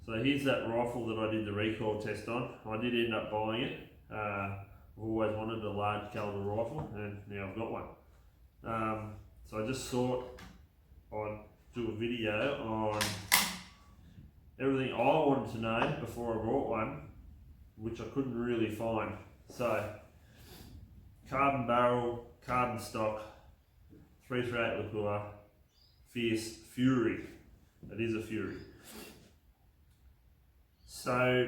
So here's that rifle that I did the recoil test on. I did end up buying it. I've always wanted a large caliber rifle, and now I've got one. So I just thought I'd do a video on everything I wanted to know before I bought one, which I couldn't really find. So, carbon barrel, carbon stock, 338 Lapua, Fierce Fury. It is a Fury. So,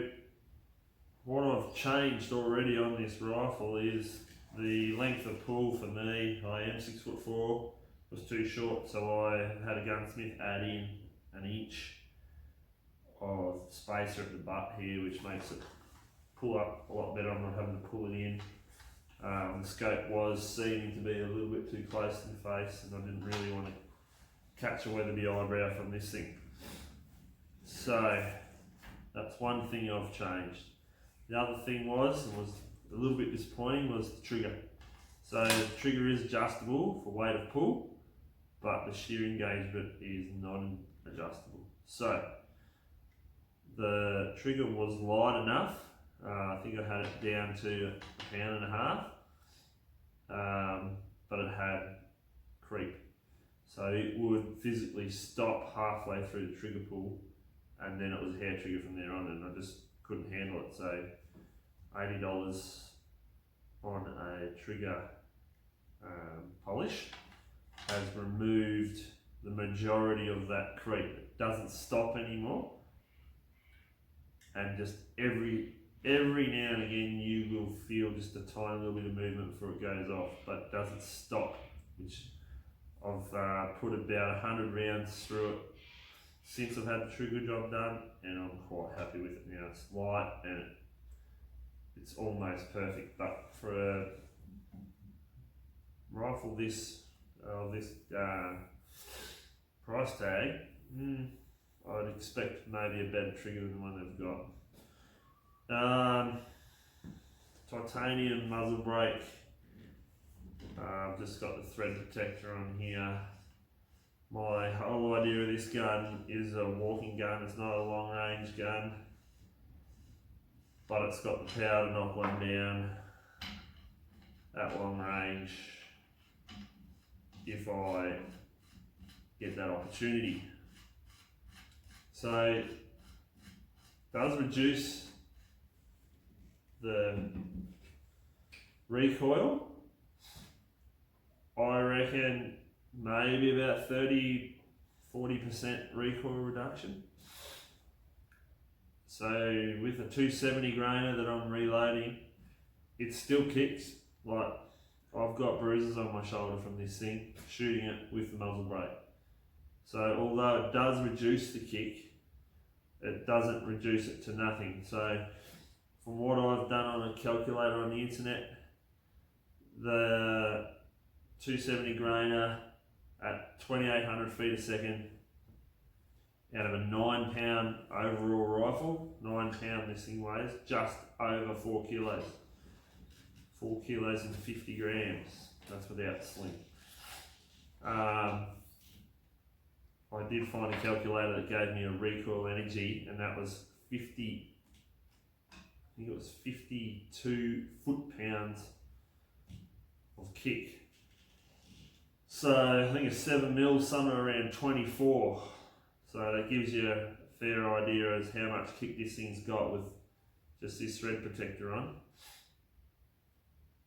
what I've changed already on this rifle is the length of pull for me. I am 6'4", was too short, so I had a gunsmith add in an inch of spacer at the butt here, which makes it pull up a lot better. I'm not having to pull it in. The scope was seeming to be a little bit too close to the face, and I didn't really want to catch a Weatherby eyebrow from this thing. So that's one thing I've changed. The other thing was, and was a little bit disappointing, was the trigger. So the trigger is adjustable for weight of pull, but the shear engagement is non-adjustable. So the trigger was light enough. I think I had it down to 1.5 pounds, but it had creep. So it would physically stop halfway through the trigger pull, and then it was hair trigger from there on, and I just couldn't handle it. So $80 on a trigger polish has removed the majority of that creep. It doesn't stop anymore, and just every now and again you will feel just a tiny little bit of movement before it goes off, but it doesn't stop, which I've put about 100 rounds through it since I've had the trigger job done, and I'm quite happy with it now. It's light and it's almost perfect, but for a rifle this price tag, I'd expect maybe a better trigger than the one they've got. Titanium muzzle brake. I've just got the thread protector on here. My whole idea of this gun is a walking gun. It's not a long range gun, but it's got the power to knock one down at long range if I get that opportunity. So it does reduce the recoil. I reckon maybe about 30-40% recoil reduction. So with a 270 grainer that I'm reloading, it still kicks. Like, I've got bruises on my shoulder from this thing, shooting it with the muzzle brake. So although it does reduce the kick, it doesn't reduce it to nothing. So from what I've done on a calculator on the internet, the 270 grainer at 2800 feet a second out of a 9 pound overall rifle, 9 pound this thing weighs, just over 4 kilos. 4 kilos and 50 grams, that's without the sling. I did find a calculator that gave me a recoil energy, and that was 50, I think it was 52 foot-pounds of kick. So I think a 7 mil, somewhere around 24. So that gives you a fair idea as how much kick this thing's got with just this thread protector on.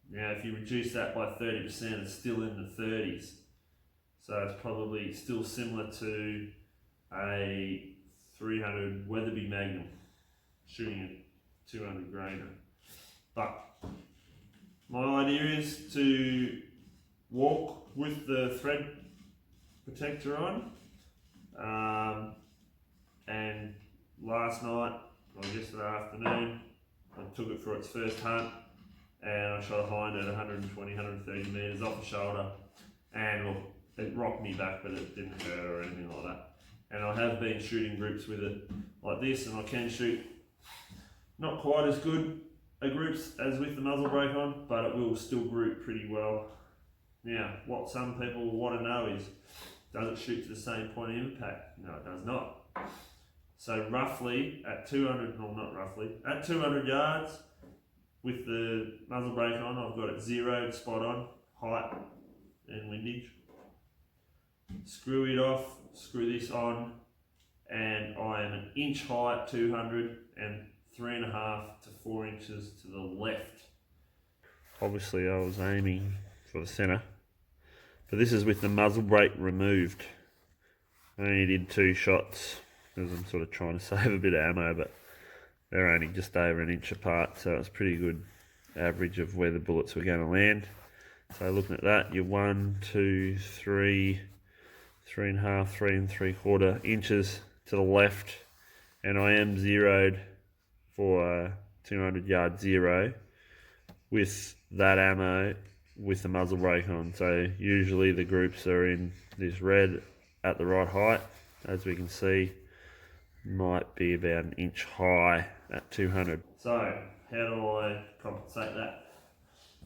Now if you reduce that by 30%, it's still in the 30s. So it's probably still similar to a 300 Weatherby Magnum shooting a 200 grainer. But my idea is to walk with the thread protector on. And last night, or yesterday afternoon, I took it for its first hunt, and I shot a hind at 120, 130 metres off the shoulder, and look, it rocked me back, but it didn't hurt or anything like that. And I have been shooting groups with it like this, and I can shoot not quite as good a groups as with the muzzle brake on, but it will still group pretty well. Now, what some people want to know is, does it shoot to the same point of impact? No, it does not. So roughly at 200, well not roughly, at 200 yards with the muzzle brake on, I've got it zeroed spot on, height and windage. Screw it off, screw this on, and I am an inch high at 200 and 3.5 to 4 inches to the left. Obviously I was aiming for the centre, but this is with the muzzle brake removed. I only did 2 shots because I'm sort of trying to save a bit of ammo, but they're only just over an inch apart, so it's pretty good average of where the bullets were going to land. So looking at that, you're 1, 2, 3, 3.5, 3 3/4 inches to the left, and I am zeroed for 200 yard zero with that ammo with the muzzle brake on. So usually the groups are in this red at the right height. As we can see, might be about an inch high at 200. So how do I compensate that?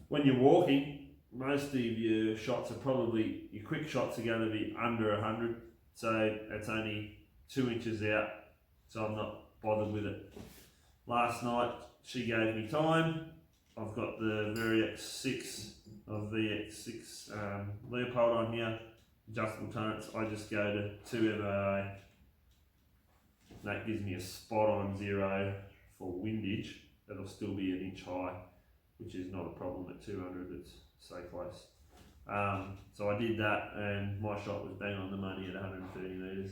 When you're walking, most of your shots are probably, your quick shots are going to be under 100, so it's only 2 inches out, so I'm not bothered with it. Last night she gave me time. I've got the Variax 6 of VX6 Leopold on here, adjustable turrets. I just go to 2 MOA. That gives me a spot on zero for windage. That'll still be an inch high, which is not a problem at 200, it's so close. So I did that and my shot was bang on the money at 130 metres.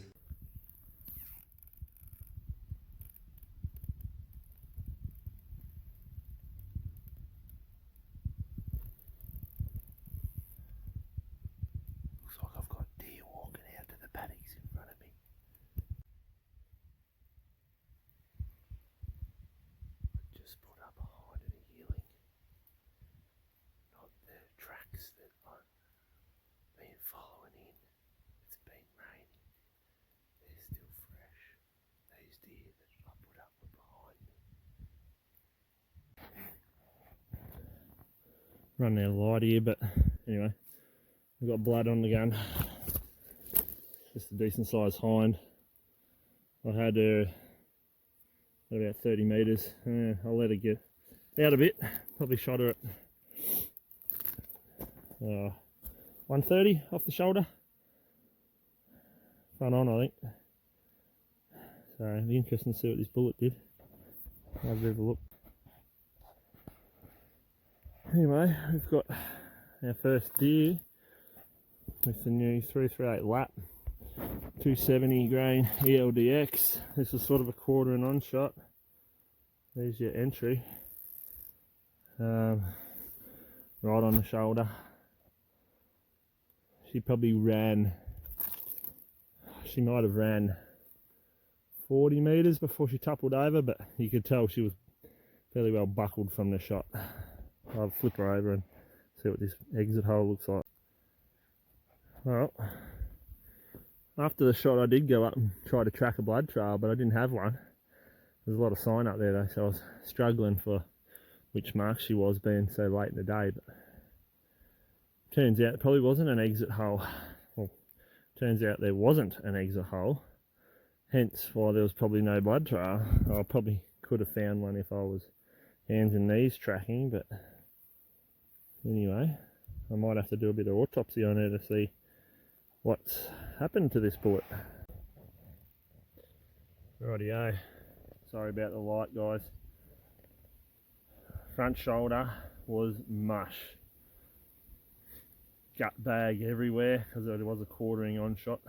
Looks like I've got deer walking out to the paddocks in front of me. I just put up a Hornady healing. Not the tracks that I've been following in. It's been raining. They're still fresh. These deer that I put up were behind me. Running out of light here, but anyway, I've got blood on the gun. Just a decent sized hind. I had her at about 30 metres. I'll let her get out a bit. Probably shot her at 130 off the shoulder. Front on, I think. So it'll be interesting to see what this bullet did. Have a bit of a look. Anyway, we've got our first deer with the new 338 lap 270 grain ELD-X. This is sort of a quarter and on shot. There's your entry. Right on the shoulder. She probably ran, she might have ran 40 metres before she toppled over, but you could tell she was fairly well buckled from the shot. I'll flip her over and see what this exit hole looks like. Well, after the shot I did go up and try to track a blood trail, but I didn't have one. There's a lot of sign up there though, so I was struggling for which mark she was, being so late in the day. But turns out it probably wasn't an exit hole. Well, turns out there wasn't an exit hole, hence why there was probably no blood trail. I probably could have found one if I was hands and knees tracking, but anyway, I might have to do a bit of autopsy on her to see what's happened to this bullet. Rightio, sorry about the light guys. Front shoulder was mush. Gut bag everywhere because there was a quartering on shot.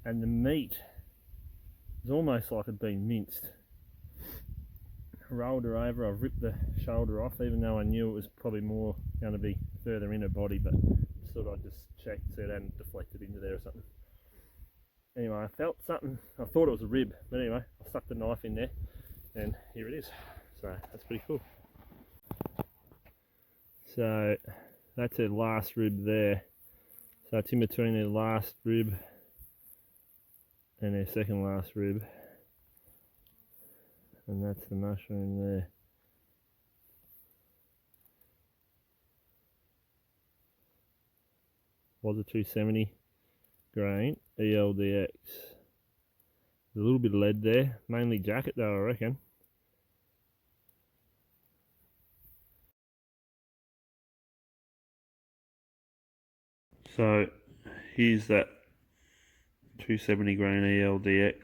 And the meat was almost like it'd been minced. Rolled her over, I've ripped the shoulder off, even though I knew it was probably more going to be further in her body, but just thought I'd just check, see it hadn't deflected into there or something. Anyway, I felt something, I thought it was a rib, but anyway, I stuck the knife in there and here it is. So that's pretty cool. So that's her last rib there. So it's in between her last rib and her second last rib. And that's the mushroom there. Was a 270 grain ELD-X. There's a little bit of lead there, mainly jacket though, I reckon. So here's that 270 grain ELD-X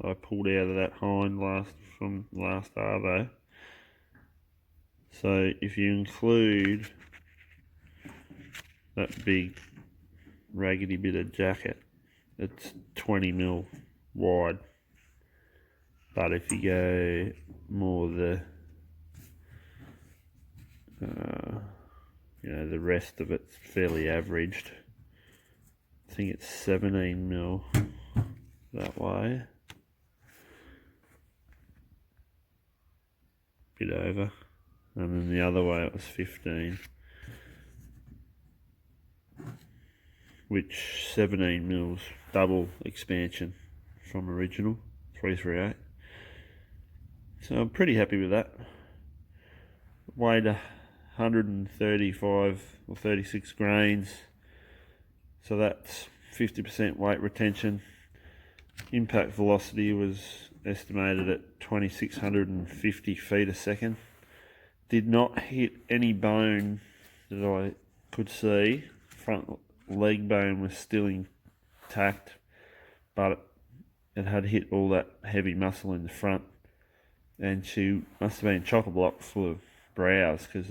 I pulled out of that hind from last arvo. So if you include that big raggedy bit of jacket, it's 20 mil wide. But if you go more the the rest of it's fairly averaged. I think it's 17 mil that way, bit over, and then the other way it was 15, which 17 mils double expansion from original 338. So I'm pretty happy with that. Weighed 135 or 36 grains, so that's 50% weight retention. Impact velocity was estimated at 2650 feet a second. Did not hit any bone that I could see. Front leg bone was still intact, but it had hit all that heavy muscle in the front, and she must have been chock-a-block full of brows, because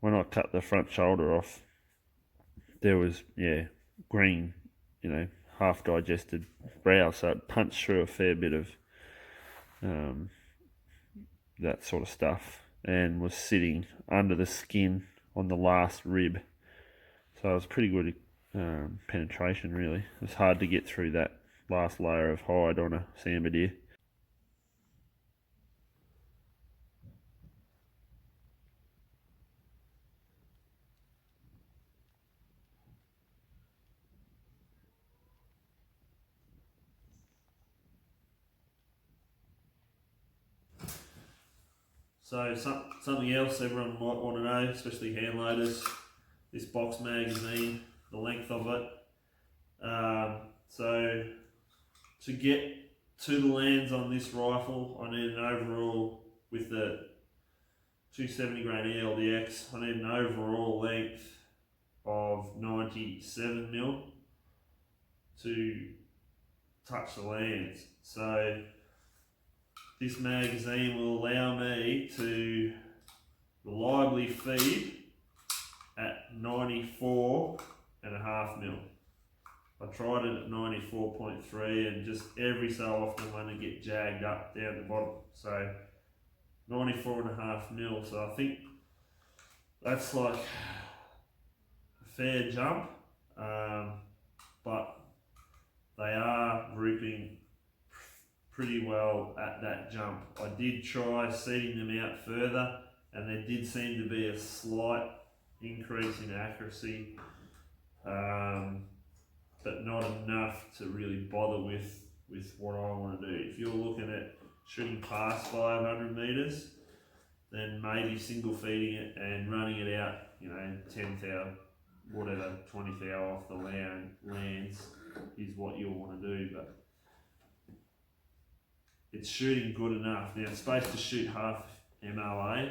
when I cut the front shoulder off, there was green, half digested brow, so it punched through a fair bit of that sort of stuff, and was sitting under the skin on the last rib. So it was pretty good penetration, really. It's hard to get through that last layer of hide on a Sambar deer. So something else everyone might want to know, especially hand loaders, this box magazine, the length of it. So to get to the lands on this rifle, I need an overall, with the 270 grain ELD-X, I need an overall length of 97 mil to touch the lands. So this magazine will allow me to reliably feed at 94.5 mil. I tried it at 94.3, and just every so often when I get jagged up down the bottom. So 94.5 mil. So I think that's like a fair jump, but they are grouping pretty well at that jump. I did try seeding them out further, and there did seem to be a slight increase in accuracy, but not enough to really bother with what I want to do. If you're looking at shooting past 500 meters, then maybe single feeding it and running it out, 10th hour, whatever, 20th hour off the lands is what you'll want to do. But it's shooting good enough. Now it's supposed to shoot half MLA.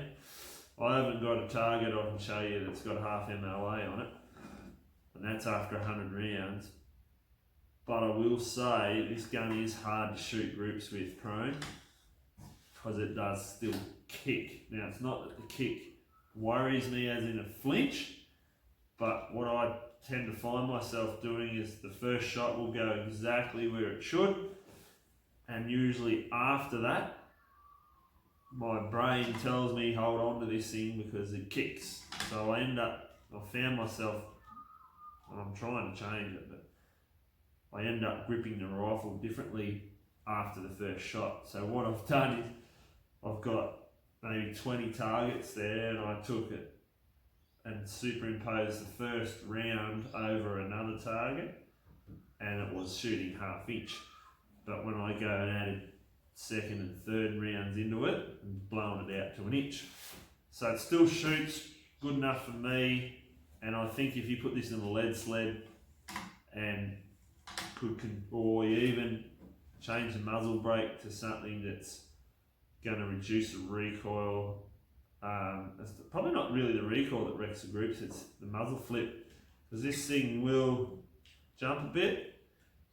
I haven't got a target I can show you that's got half MLA on it, and that's after 100 rounds. But I will say this gun is hard to shoot groups with prone, because it does still kick. Now it's not that the kick worries me as in a flinch, but what I tend to find myself doing is the first shot will go exactly where it should, and usually after that my brain tells me hold on to this thing because it kicks. So I found myself, and I'm trying to change it, but I end up gripping the rifle differently after the first shot. So what I've done is I've got maybe 20 targets there, and I took it and superimposed the first round over another target, and it was shooting half inch. But when I go and added second and third rounds into it, and blowing it out to an inch. So it still shoots good enough for me, and I think if you put this in a lead sled and or you even change the muzzle brake to something that's going to reduce the recoil. It's probably not really the recoil that wrecks the groups, it's the muzzle flip, because this thing will jump a bit.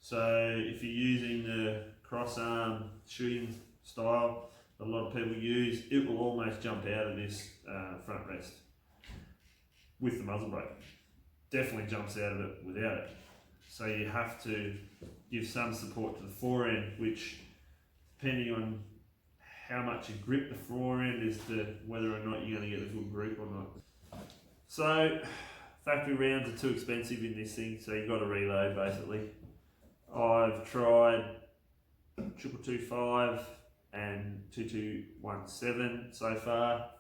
So if you're using the cross arm shooting style that a lot of people use, it will almost jump out of this front rest with the muzzle brake. Definitely jumps out of it without it. So you have to give some support to the fore end, which, depending on how much you grip the fore end, is to whether or not you're going to get a good grip or not. So factory rounds are too expensive in this thing, so you've got to reload basically. I've tried 225 and 2217 so far.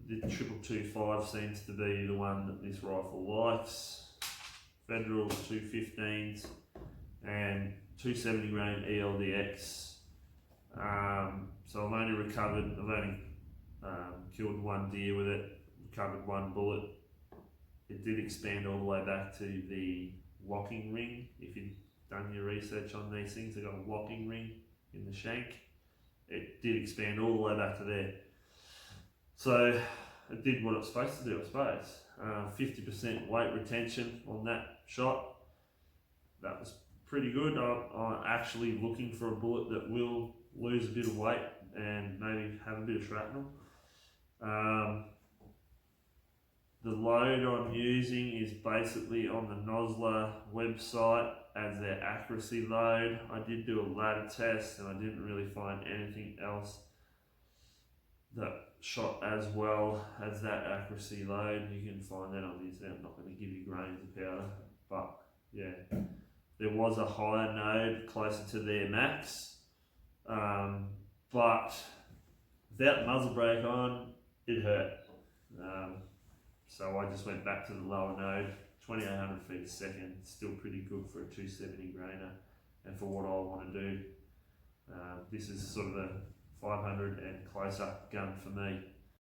The 225 seems to be the one that this rifle likes. Federal 215s and 270gn ELD-X. So I've only killed one deer with it, recovered one bullet. It did expand all the way back to the locking ring. If you've done your research on these things, they've got a locking ring in the shank. It did expand all the way back to there. So it did what it was supposed to do, I suppose. 50% weight retention on that shot. That was pretty good. I'm actually looking for a bullet that will lose a bit of weight and maybe have a bit of shrapnel. The load I'm using is basically on the Muzzle website as their accuracy load. I did do a ladder test and I didn't really find anything else that shot as well as that accuracy load. You can find that on these. I'm not going to give you grains of powder, but yeah, there was a higher node closer to their max, but without the muzzle brake on, it hurt. So I just went back to the lower node, 2800 feet a second, still pretty good for a 270 grainer and for what I want to do. This is sort of a 500 and closer gun for me.